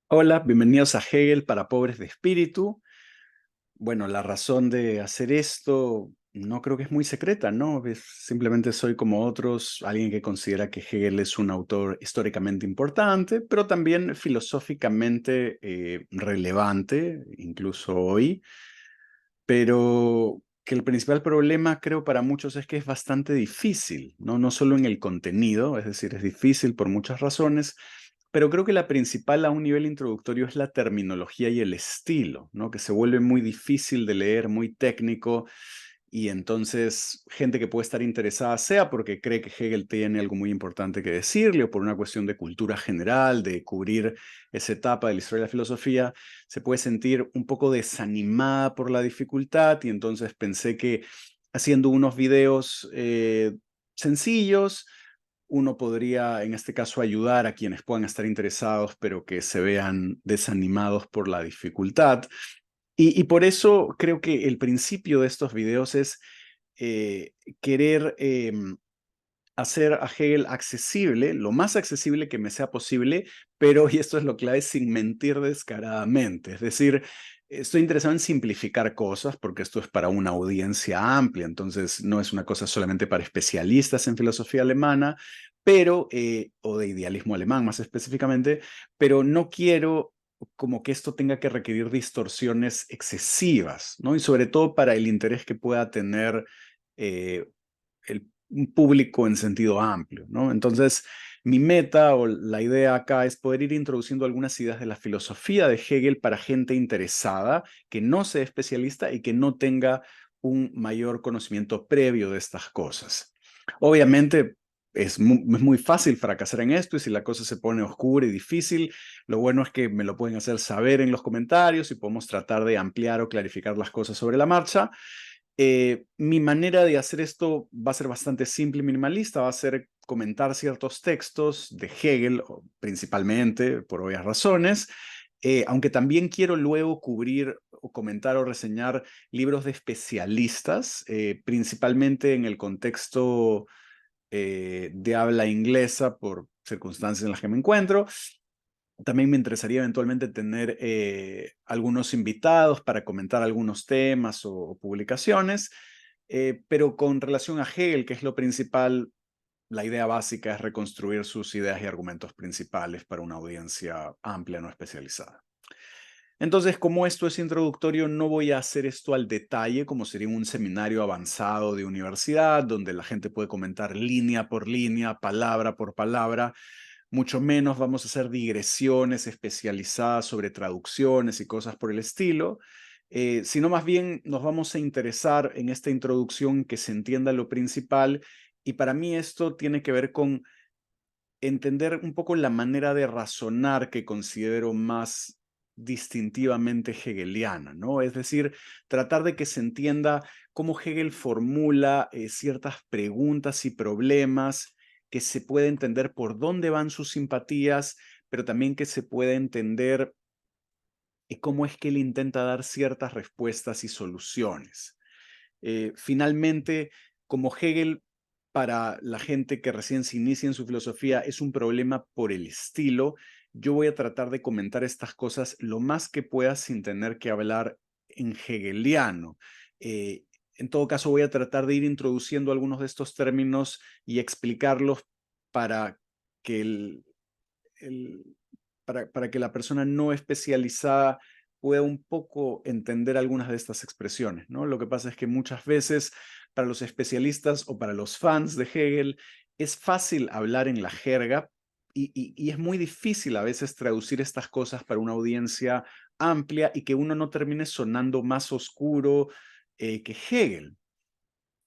Hola, bienvenidos a Hegel para pobres de espíritu. Bueno, la razón de hacer esto no creo que es muy secreta, ¿no? Simplemente soy como otros, alguien que considera que Hegel es un autor históricamente importante, pero también filosóficamente relevante, incluso hoy. Pero que el principal problema, creo, para muchos es que es bastante difícil, ¿no? No solo en el contenido, es decir, es difícil por muchas razones, pero creo que la principal a un nivel introductorio es la terminología y el estilo, ¿no? Que se vuelve muy difícil de leer, muy técnico, y entonces gente que puede estar interesada, sea porque cree que Hegel tiene algo muy importante que decirle, o por una cuestión de cultura general, de cubrir esa etapa de la historia de la filosofía, se puede sentir un poco desanimada por la dificultad, y entonces pensé que haciendo unos videos sencillos, uno podría, en este caso, ayudar a quienes puedan estar interesados, pero que se vean desanimados por la dificultad. Y por eso creo que el principio de estos videos es eh, querer hacer a Hegel accesible, lo más accesible que me sea posible, pero, y esto es lo clave, sin mentir descaradamente. Es decir, estoy interesado en simplificar cosas porque esto es para una audiencia amplia, entonces no es una cosa solamente para especialistas en filosofía alemana, pero, o de idealismo alemán más específicamente, pero no quiero como que esto tenga que requerir distorsiones excesivas, ¿no? Y sobre todo para el interés que pueda tener eh, un público en sentido amplio, ¿no? Entonces, mi meta o la idea acá es poder ir introduciendo algunas ideas de la filosofía de Hegel para gente interesada, que no sea especialista y que no tenga un mayor conocimiento previo de estas cosas. Obviamente, es muy fácil fracasar en esto, y si la cosa se pone oscura y difícil, lo bueno es que me lo pueden hacer saber en los comentarios y podemos tratar de ampliar o clarificar las cosas sobre la marcha. Mi manera de hacer esto va a ser bastante simple y minimalista, va a ser comentar ciertos textos de Hegel, principalmente, por obvias razones, aunque también quiero luego cubrir o comentar o reseñar libros de especialistas, principalmente en el contexto de habla inglesa por circunstancias en las que me encuentro. También me interesaría eventualmente tener algunos invitados para comentar algunos temas o publicaciones, pero con relación a Hegel, que es lo principal, la idea básica es reconstruir sus ideas y argumentos principales para una audiencia amplia, no especializada. Entonces, como esto es introductorio, no voy a hacer esto al detalle, como sería un seminario avanzado de universidad, donde la gente puede comentar línea por línea, palabra por palabra. Mucho menos vamos a hacer digresiones especializadas sobre traducciones y cosas por el estilo, sino más bien nos vamos a interesar en esta introducción que se entienda lo principal, y para mí esto tiene que ver con entender un poco la manera de razonar que considero más distintivamente hegeliana, ¿no? Es decir, tratar de que se entienda cómo Hegel formula ciertas preguntas y problemas, que se puede entender por dónde van sus simpatías, pero también que se puede entender cómo es que él intenta dar ciertas respuestas y soluciones. Finalmente, como Hegel, para la gente que recién se inicia en su filosofía, es un problema por el estilo, yo voy a tratar de comentar estas cosas lo más que pueda sin tener que hablar en hegeliano. Eh, en todo caso, voy a tratar de ir introduciendo algunos de estos términos y explicarlos para que el- para que la persona no especializada pueda un poco entender algunas de estas expresiones, ¿no? Lo que pasa es que muchas veces para los especialistas o para los fans de Hegel es fácil hablar en la jerga, y es muy difícil a veces traducir estas cosas para una audiencia amplia y que uno no termine sonando más oscuro que Hegel.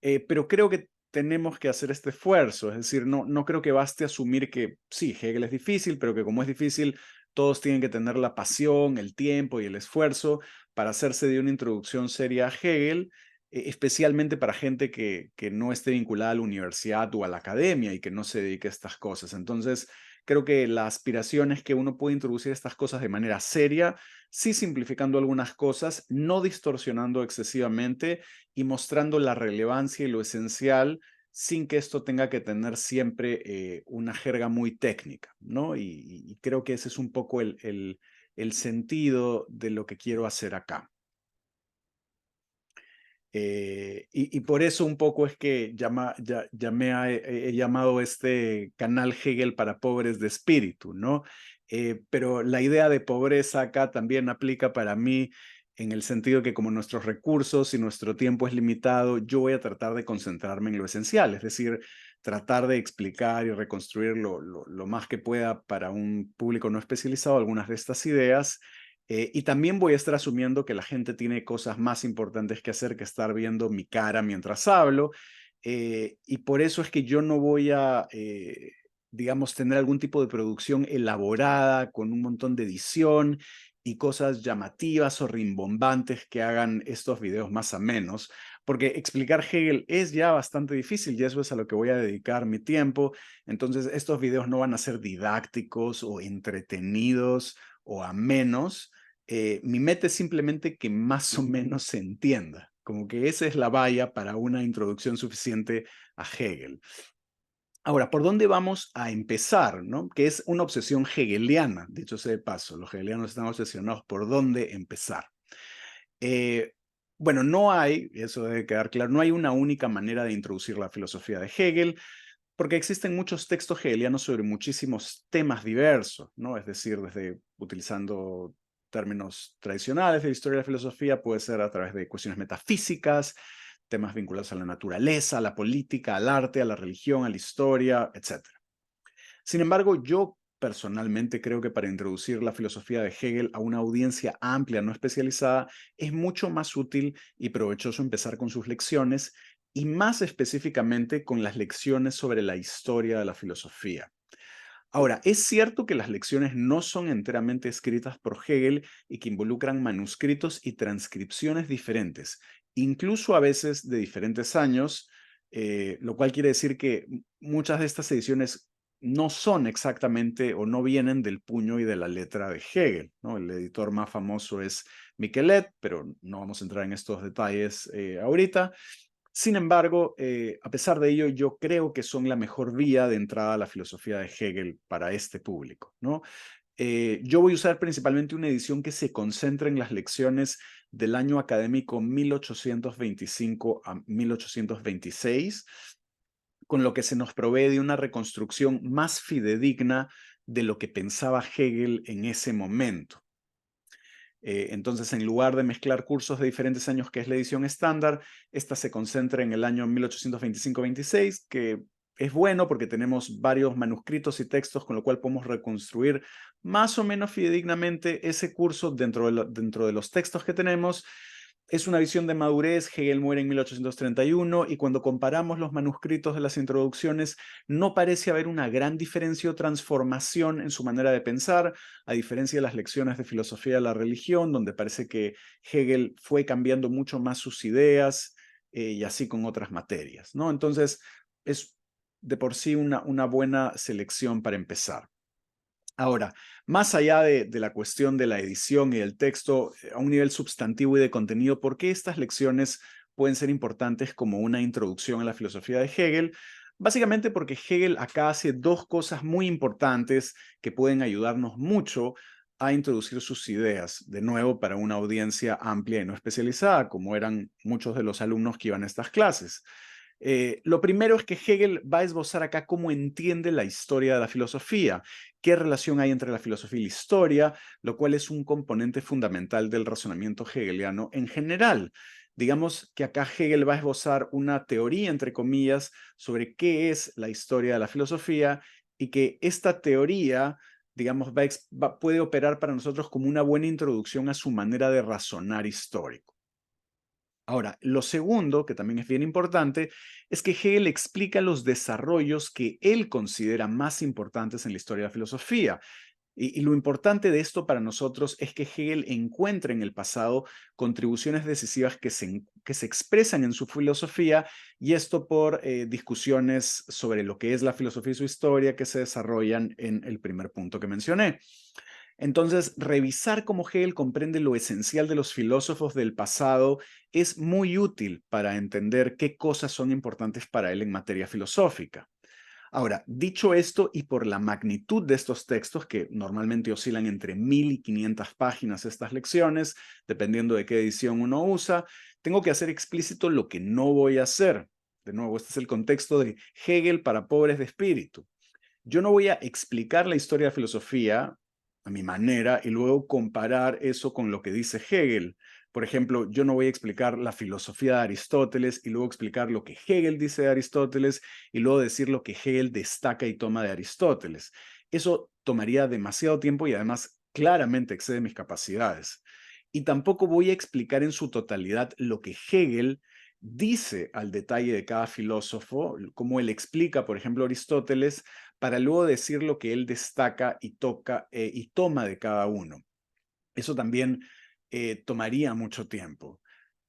Pero creo que tenemos que hacer este esfuerzo, es decir, no creo que baste asumir que sí, Hegel es difícil, pero que como es difícil, todos tienen que tener la pasión, el tiempo y el esfuerzo para hacerse de una introducción seria a Hegel, especialmente para gente que no esté vinculada a la universidad o a la academia y que no se dedique a estas cosas. Entonces, creo que la aspiración es que uno pueda introducir estas cosas de manera seria, sí simplificando algunas cosas, no distorsionando excesivamente y mostrando la relevancia y lo esencial, sin que esto tenga que tener siempre una jerga muy técnica, ¿no? Y creo que ese es un poco el sentido de lo que quiero hacer acá. Y por eso un poco es que he llamado este canal Hegel para pobres de espíritu, ¿no? Pero la idea de pobreza acá también aplica para mí en el sentido que como nuestros recursos y nuestro tiempo es limitado, yo voy a tratar de concentrarme en lo esencial, es decir, tratar de explicar y reconstruir lo más que pueda para un público no especializado algunas de estas ideas. Y también voy a estar asumiendo que la gente tiene cosas más importantes que hacer que estar viendo mi cara mientras hablo. Y por eso es que yo no voy a, digamos, tener algún tipo de producción elaborada con un montón de edición y cosas llamativas o rimbombantes que hagan estos videos más amenos, porque explicar Hegel es ya bastante difícil y eso es a lo que voy a dedicar mi tiempo. Entonces, estos videos no van a ser didácticos o entretenidos o amenos. Mi meta es simplemente que más o menos se entienda, como que esa es la valla para una introducción suficiente a Hegel. Ahora, ¿por dónde vamos a empezar? ¿No? Que es una obsesión hegeliana, dicho sea de paso. Los hegelianos están obsesionados por dónde empezar. Eh, bueno, no hay, eso debe quedar claro, no hay una única manera de introducir la filosofía de Hegel, porque existen muchos textos hegelianos sobre muchísimos temas diversos, ¿no? Es decir, desde utilizando términos tradicionales de la historia de la filosofía, puede ser a través de cuestiones metafísicas, temas vinculados a la naturaleza, a la política, al arte, a la religión, a la historia, etc. Sin embargo, yo personalmente creo que para introducir la filosofía de Hegel a una audiencia amplia, no especializada, es mucho más útil y provechoso empezar con sus lecciones y más específicamente con las lecciones sobre la historia de la filosofía. Ahora, es cierto que las lecciones no son enteramente escritas por Hegel y que involucran manuscritos y transcripciones diferentes, incluso a veces de diferentes años, lo cual quiere decir que muchas de estas ediciones no son exactamente o no vienen del puño y de la letra de Hegel, ¿no? El editor más famoso es Michelet, pero no vamos a entrar en estos detalles ahorita. Sin embargo, a pesar de ello, yo creo que son la mejor vía de entrada a la filosofía de Hegel para este público, ¿no? Yo voy a usar principalmente una edición que se concentra en las lecciones del año académico 1825 a 1826, con lo que se nos provee de una reconstrucción más fidedigna de lo que pensaba Hegel en ese momento. Entonces, en lugar de mezclar cursos de diferentes años, que es la edición estándar, esta se concentra en el año 1825-26, que es bueno porque tenemos varios manuscritos y textos con lo cual podemos reconstruir más o menos fidedignamente ese curso dentro de los textos que tenemos. Es una visión de madurez. Hegel muere en 1831 y cuando comparamos los manuscritos de las introducciones no parece haber una gran diferencia o transformación en su manera de pensar, a diferencia de las lecciones de filosofía de la religión, donde parece que Hegel fue cambiando mucho más sus ideas y así con otras materias, ¿no? Entonces, es de por sí una buena selección para empezar. Ahora, más allá de la cuestión de la edición y del texto, a un nivel sustantivo y de contenido, ¿por qué estas lecciones pueden ser importantes como una introducción a la filosofía de Hegel? Básicamente porque Hegel acá hace dos cosas muy importantes que pueden ayudarnos mucho a introducir sus ideas, de nuevo, para una audiencia amplia y no especializada, como eran muchos de los alumnos que iban a estas clases. Lo primero es que Hegel va a esbozar acá cómo entiende la historia de la filosofía, qué relación hay entre la filosofía y la historia, lo cual es un componente fundamental del razonamiento hegeliano en general. Digamos que acá Hegel va a esbozar una teoría, entre comillas, sobre qué es la historia de la filosofía y que esta teoría, digamos, puede operar para nosotros como una buena introducción a su manera de razonar histórico. Ahora, lo segundo, que también es bien importante, es que Hegel explica los desarrollos que él considera más importantes en la historia de la filosofía. Y lo importante de esto para nosotros es que Hegel encuentra en el pasado contribuciones decisivas que se expresan en su filosofía, y esto por discusiones sobre lo que es la filosofía y su historia que se desarrollan en el primer punto que mencioné. Entonces, revisar cómo Hegel comprende lo esencial de los filósofos del pasado es muy útil para entender qué cosas son importantes para él en materia filosófica. Ahora, dicho esto y por la magnitud de estos textos, que normalmente oscilan entre 1000 y 500 páginas estas lecciones, dependiendo de qué edición uno usa, tengo que hacer explícito lo que no voy a hacer. De nuevo, este es el contexto de Hegel para pobres de espíritu. Yo no voy a explicar la historia de la filosofía a mi manera y luego comparar eso con lo que dice Hegel. Por ejemplo, yo no voy a explicar la filosofía de Aristóteles y luego explicar lo que Hegel dice de Aristóteles y luego decir lo que Hegel destaca y toma de Aristóteles. Eso tomaría demasiado tiempo y además claramente excede mis capacidades. Y tampoco voy a explicar en su totalidad lo que Hegel dice al detalle de cada filósofo, como él explica, por ejemplo, Aristóteles, para luego decir lo que él destaca y toca y toma de cada uno. Eso también tomaría mucho tiempo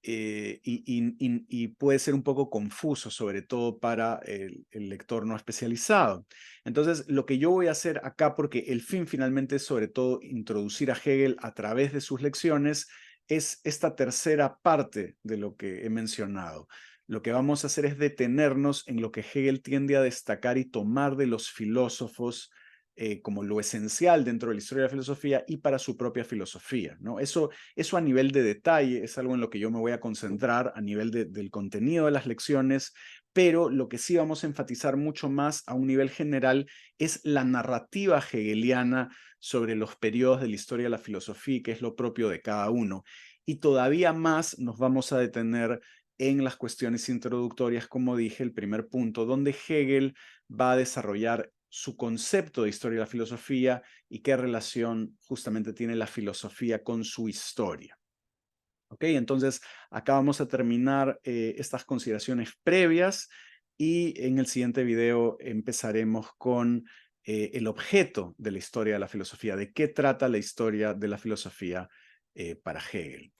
y puede ser un poco confuso, sobre todo para el lector no especializado. Entonces, lo que yo voy a hacer acá, porque el fin finalmente es sobre todo introducir a Hegel a través de sus lecciones, es esta tercera parte de lo que he mencionado. Lo que vamos a hacer es detenernos en lo que Hegel tiende a destacar y tomar de los filósofos como lo esencial dentro de la historia de la filosofía y para su propia filosofía, ¿no? Eso a nivel de detalle es algo en lo que yo me voy a concentrar a nivel del contenido de las lecciones, pero lo que sí vamos a enfatizar mucho más a un nivel general es la narrativa hegeliana sobre los periodos de la historia de la filosofía, que es lo propio de cada uno. Y todavía más nos vamos a detener en las cuestiones introductorias, como dije, el primer punto, donde Hegel va a desarrollar su concepto de historia de la filosofía y qué relación justamente tiene la filosofía con su historia. ¿Ok? Entonces, acá vamos a terminar estas consideraciones previas y en el siguiente video empezaremos con el objeto de la historia de la filosofía, de qué trata la historia de la filosofía para Hegel.